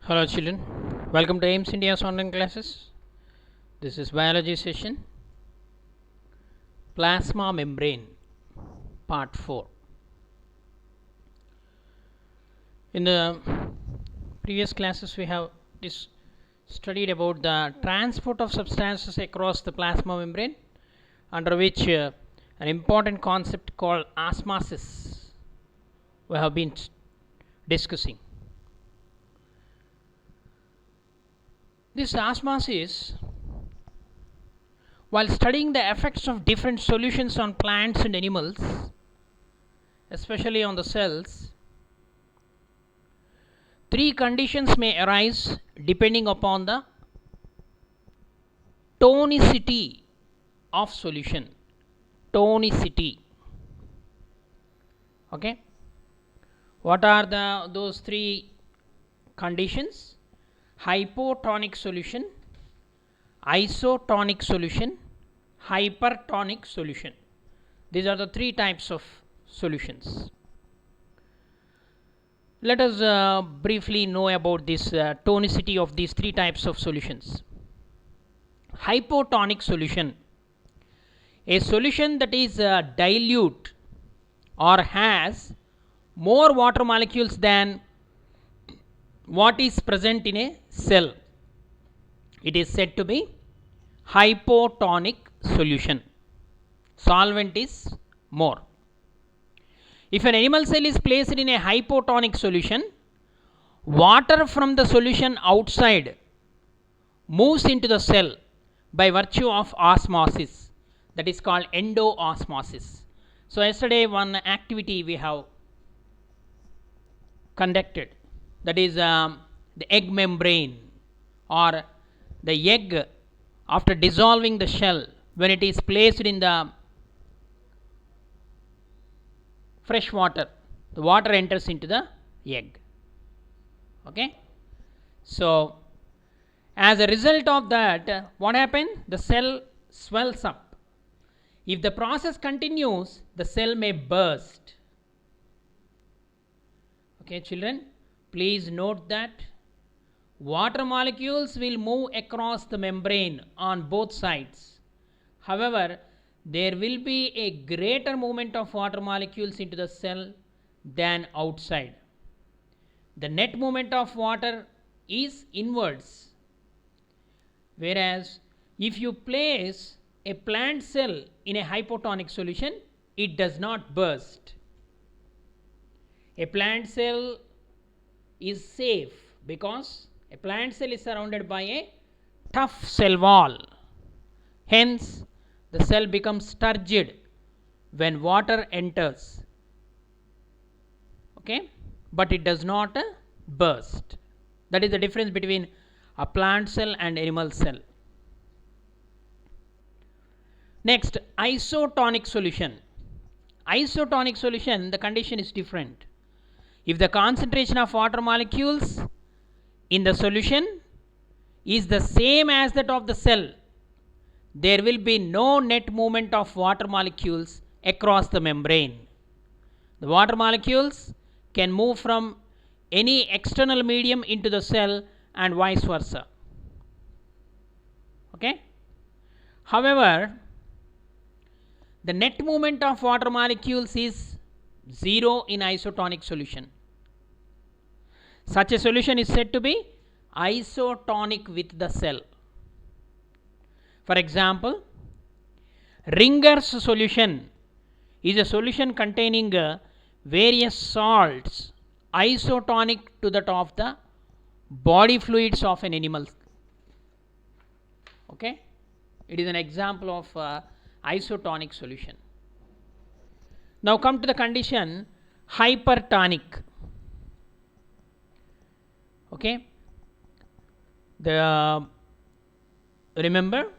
Hello children, welcome to AIMS India's online classes. This is biology session, plasma membrane, part 4. In the previous classes we have studied about the transport of substances across the plasma membrane, under which an important concept called osmosis we have been discussing. This osmosis, while studying the effects of different solutions on plants and animals, especially on the cells, three conditions may arise depending upon the tonicity of solution. Tonicity. Okay. What are those three conditions? Hypotonic solution, isotonic solution, hypertonic solution. These are the three types of solutions. Let us briefly know about this tonicity of these three types of solutions. Hypotonic solution, a solution that is dilute or has more water molecules than what is present in a cell. It is said to be hypotonic solution. Solvent is more. If an animal cell is placed in a hypotonic solution, water from the solution outside moves into the cell by virtue of osmosis, that is called endoosmosis. So yesterday one activity we have conducted, that is the egg membrane, or the egg after dissolving the shell, when it is placed in the fresh water, the water enters into the egg. Okay. So as a result of that, what happens? The cell swells up. If the process continues, the cell may burst. Okay, children, please note that water molecules will move across the membrane on both sides. However, there will be a greater movement of water molecules into the cell than outside. The net movement of water is inwards. Whereas if you place a plant cell in a hypotonic solution, it does not burst. A plant cell is safe because a plant cell is surrounded by a tough cell wall. Hence, the cell becomes turgid when water enters. Okay, but it does not burst. That is the difference between a plant cell and animal cell. Next, isotonic solution. Isotonic solution, the condition is different. If the concentration of water molecules in the solution is the same as that of the cell, there will be no net movement of water molecules across the membrane. The water molecules can move from any external medium into the cell and vice versa. Okay. However, the net movement of water molecules is 0 in isotonic solution. Such a solution is said to be isotonic with the cell. For example, Ringer's solution is a solution containing various salts isotonic to that of the body fluids of an animal. Okay, it is an example of isotonic solution. Now come to the condition hypertonic. Okay, remember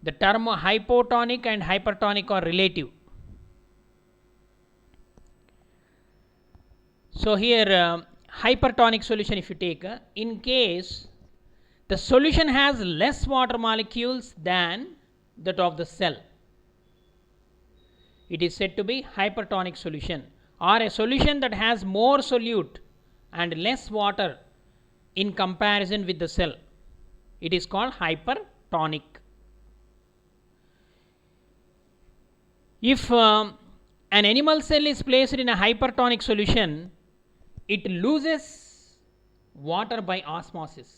the term hypotonic and hypertonic are relative. So here hypertonic solution, if you take, in case the solution has less water molecules than that of the cell, it is said to be hypertonic solution. Or a solution that has more solute and less water in comparison with the cell. It is called hypertonic. If an animal cell is placed in a hypertonic solution, it loses water by osmosis.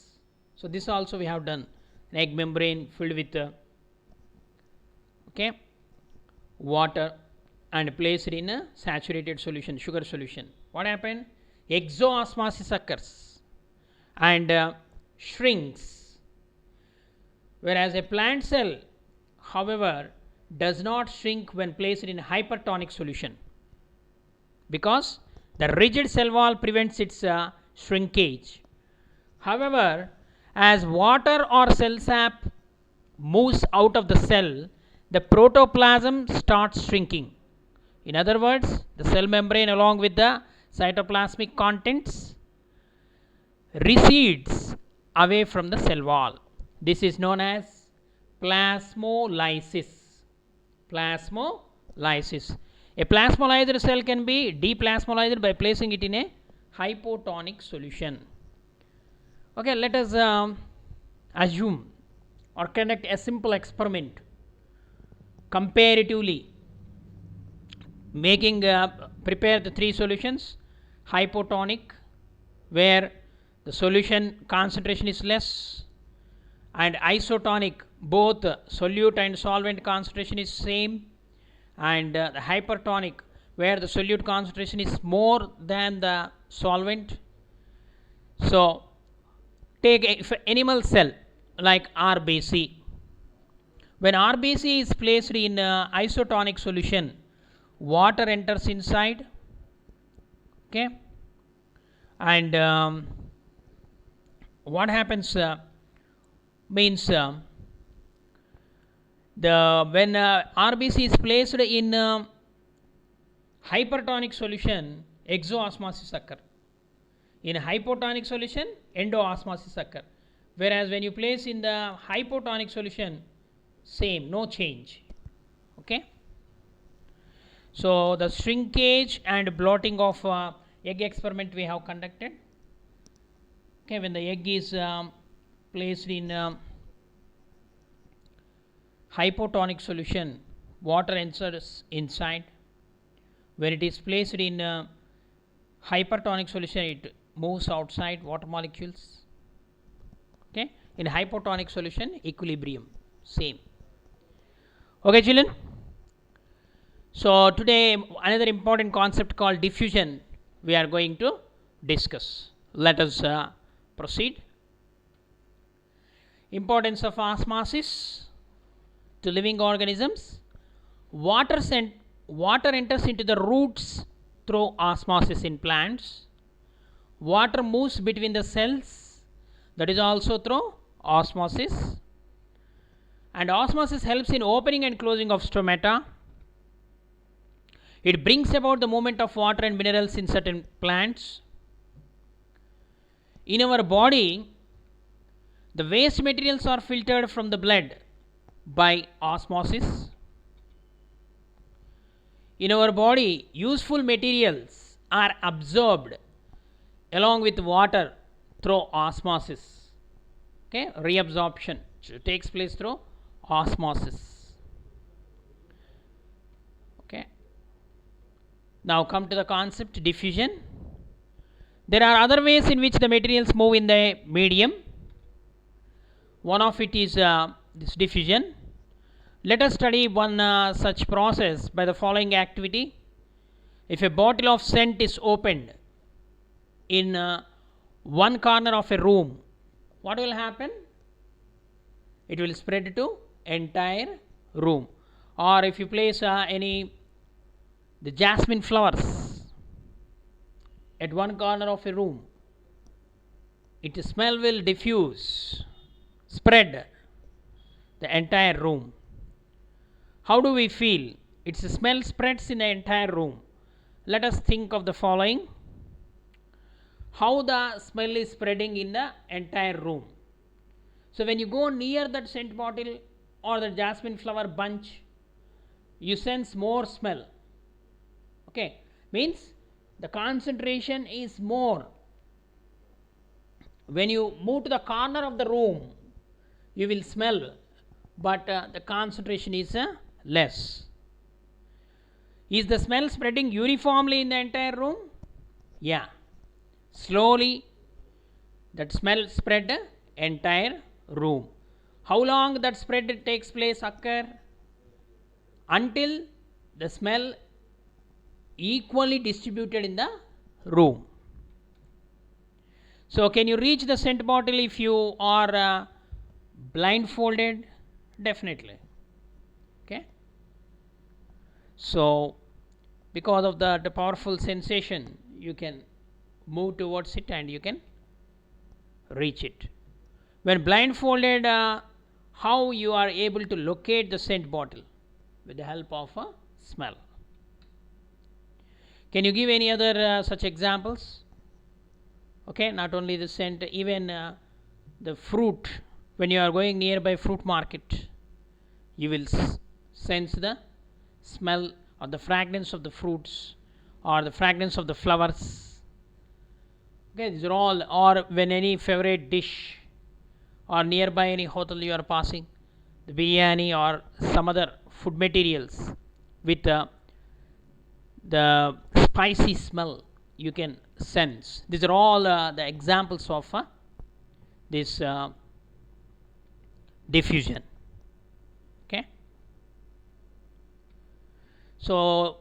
So this also we have done, an egg membrane filled with water and placed in a saturated solution, sugar solution. What happened? Exoosmosis occurs and shrinks, whereas a plant cell, however, does not shrink when placed in hypertonic solution, because the rigid cell wall prevents its shrinkage. However, as water or cell sap moves out of the cell, the protoplasm starts shrinking. In other words, the cell membrane along with the cytoplasmic contents recedes away from the cell wall. This is known as plasmolysis. Plasmolysis. A plasmolyzed cell can be deplasmolyzed by placing it in a hypotonic solution. Okay, let us assume or conduct a simple experiment comparatively, making prepare the three solutions: hypotonic, where the solution concentration is less, and isotonic, both solute and solvent concentration is same, and the hypertonic, where the solute concentration is more than the solvent. So take a animal cell like RBC. When RBC is placed in isotonic solution, water enters inside, okay, and what happens means when RBC is placed in hypertonic solution, exoosmosis occur. In hypotonic solution, endoosmosis occur. Whereas when you place in the hypotonic solution, same, no change. Okay. So the shrinkage and blotting of egg experiment we have conducted. Okay, when the egg is placed in hypotonic solution, water enters inside. When it is placed in hypertonic solution, it moves outside, water molecules. Okay, in hypotonic solution, equilibrium, same. Okay, children. So today another important concept called diffusion we are going to discuss. Let us proceed. Importance of osmosis to living organisms. Water enters into the roots through osmosis in plants. Water moves between the cells, that is also through osmosis. And osmosis helps in opening and closing of stomata. It brings about the movement of water and minerals in certain plants. In our body, the waste materials are filtered from the blood by osmosis. In our body, useful materials are absorbed along with water through osmosis. Okay, reabsorption takes place through osmosis. Okay. Now come to the concept diffusion. There are other ways in which the materials move in the medium. One of it is this diffusion. Let us study one such process by the following activity. If a bottle of scent is opened in one corner of a room, what will happen? It will spread to entire room. Or if you place the jasmine flowers at one corner of a room, its smell will diffuse, spread the entire room. How do we feel? Its smell spreads in the entire room. Let us think of the following. How the smell is spreading in the entire room. So when you go near that scent bottle or the jasmine flower bunch, you sense more smell. Okay, means the concentration is more when you move to the corner of the room you will smell, but the concentration is less. Is the smell spreading uniformly in the entire room? Yeah, slowly that smell spread the entire room. How long that spread takes place occur? Until the smell equally distributed in the room. So can you reach the scent bottle if you are blindfolded? Definitely. Okay, so because of the powerful sensation you can move towards it and you can reach it. When blindfolded, how you are able to locate the scent bottle? With the help of a smell. Can you give any other such examples? Okay, not only the scent, even the fruit. When you are going nearby fruit market, you will sense the smell or the fragrance of the fruits or the fragrance of the flowers. Okay, these are all. Or when any favorite dish or nearby any hotel you are passing, the biryani or some other food materials with the spicy smell you can sense. These are all the examples of this diffusion. Okay, so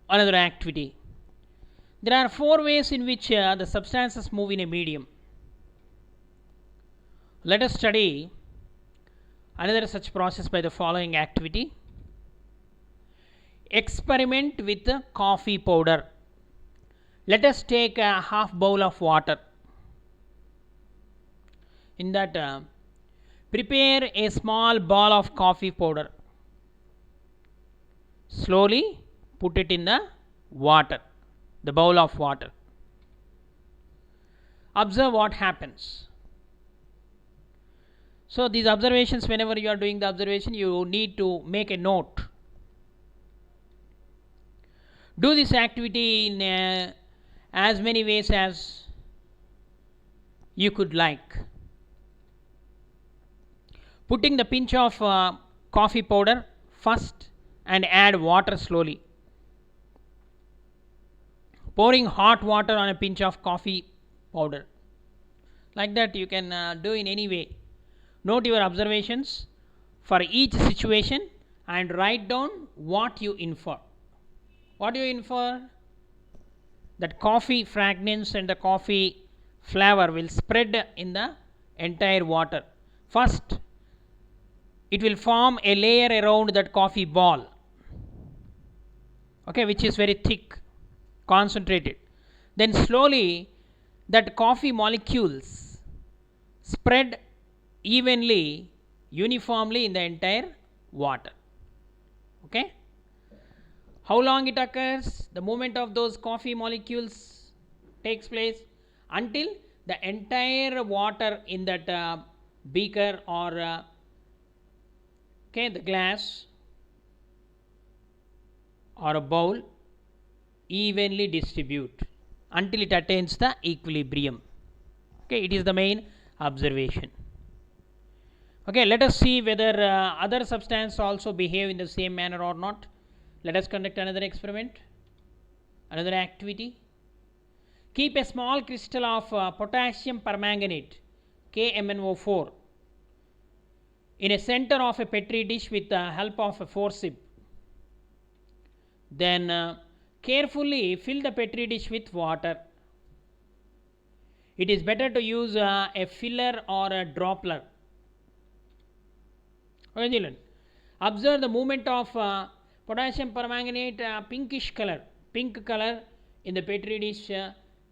another activity. There are 4 ways in which the substances move in a medium. Let us study another such process by the following activity. Experiment with coffee powder. Let us take a half bowl of water. In that prepare a small ball of coffee powder. Slowly put it in the water, the bowl of water. Observe what happens. So these observations, whenever you are doing the observation, you need to make a note. Do this activity in as many ways as you could like. Putting the pinch of coffee powder first and add water slowly. Pouring hot water on a pinch of coffee powder. Like that you can do in any way. Note your observations for each situation and write down what you infer. What do you infer? That coffee fragrance and the coffee flavor will spread in the entire water. First, it will form a layer around that coffee ball, okay, which is very thick, concentrated. Then slowly that coffee molecules spread evenly, uniformly in the entire water. Okay, how long it occurs? The movement of those coffee molecules takes place until the entire water in that beaker or okay, the glass or a bowl evenly distribute until it attains the equilibrium. Okay, it is the main observation. Okay, let us see whether other substances also behave in the same manner or not. Let us conduct another experiment, another activity. Keep a small crystal of potassium permanganate, KMnO4, in a center of a petri dish with the help of a forceps. Then carefully fill the petri dish with water. It is better to use a filler or a dropper. Okay, observe the movement of potassium permanganate, pinkish color, pink color in the petri dish.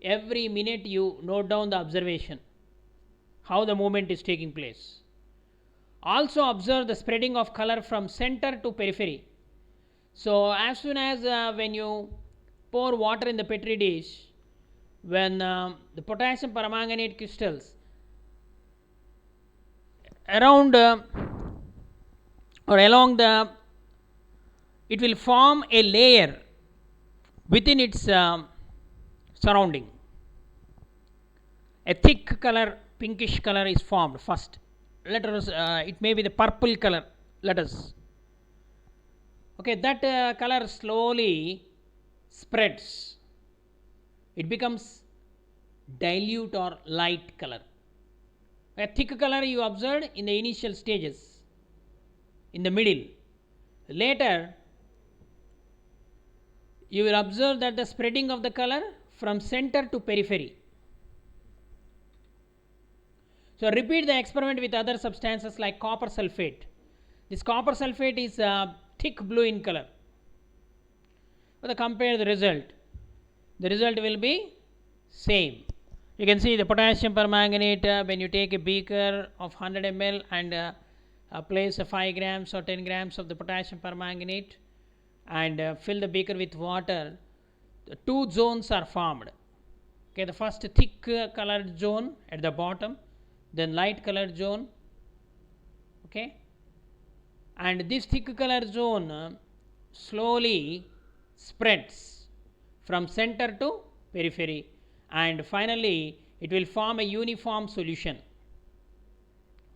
Every minute you note down the observation, how the movement is taking place. Also observe the spreading of color from center to periphery. So as soon as when you pour water in the petri dish, when the potassium permanganate crystals around or along the, it will form a layer within its surrounding, a thick color pinkish color is formed first. Let us it may be the purple color, let us. Okay, that color slowly spreads, it becomes dilute or light color. A thick color you observed in the initial stages, in the middle. Later you will observe that the spreading of the color from center to periphery. So repeat the experiment with other substances like copper sulfate. This copper sulfate is thick blue in color. So compare the result. The result will be same. You can see the potassium permanganate, when you take a beaker of 100 ml and place 5 grams or 10 grams of the potassium permanganate and fill the beaker with water, the two zones are formed. Okay, the first thick colored zone at the bottom, then light colored zone. Okay, and this thick colored zone slowly spreads from center to periphery, and finally it will form a uniform solution.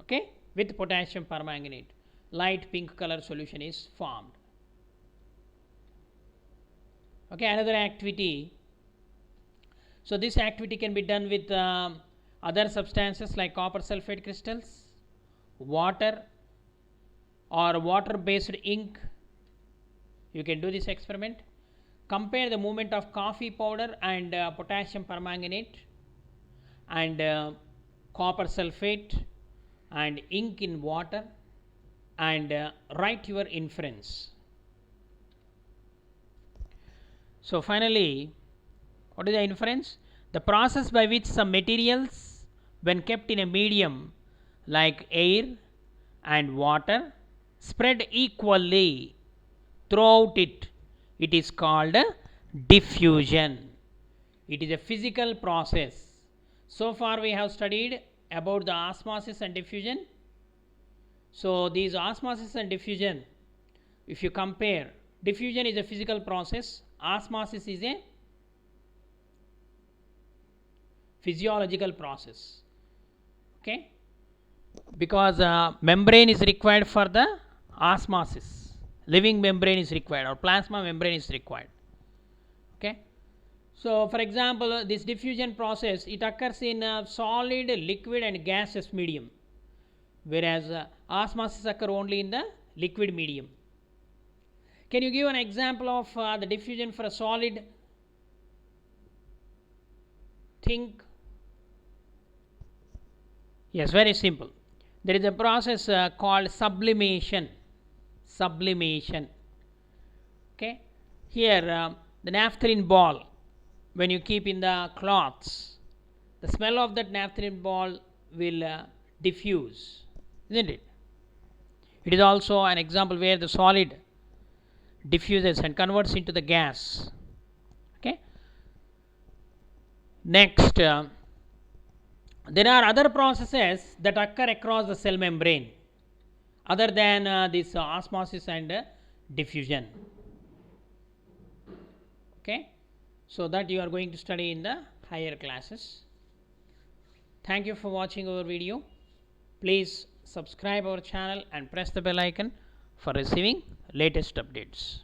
Okay, with potassium permanganate, light pink color solution is formed. Okay, another activity. So this activity can be done with other substances like copper sulfate crystals, water, or water based ink. You can do this experiment. Compare the movement of coffee powder and potassium permanganate and copper sulfate and ink in water, and write your inference. So finally, what is the inference? The process by which some materials, when kept in a medium like air and water, spread equally throughout it, it is called diffusion. It is a physical process. So far we have studied about the osmosis and diffusion. So these osmosis and diffusion, if you compare, diffusion is a physical process, osmosis is a physiological process. Okay, because membrane is required for the osmosis, living membrane is required, or plasma membrane is required. Okay, so for example, this diffusion process, it occurs in solid, liquid and gaseous medium, whereas osmosis occur only in the liquid medium. Can you give an example of the diffusion for a solid? Think. Yes, very simple. There is a process called sublimation. Sublimation. Okay, here the naphthalene ball, when you keep in the cloths, the smell of that naphthalene ball will diffuse, isn't it? It is also an example where the solid diffuses and converts into the gas. Okay, next there are other processes that occur across the cell membrane other than this osmosis and diffusion. Okay, so that you are going to study in the higher classes. Thank you for watching our video. Please subscribe our channel and press the bell icon for receiving latest updates.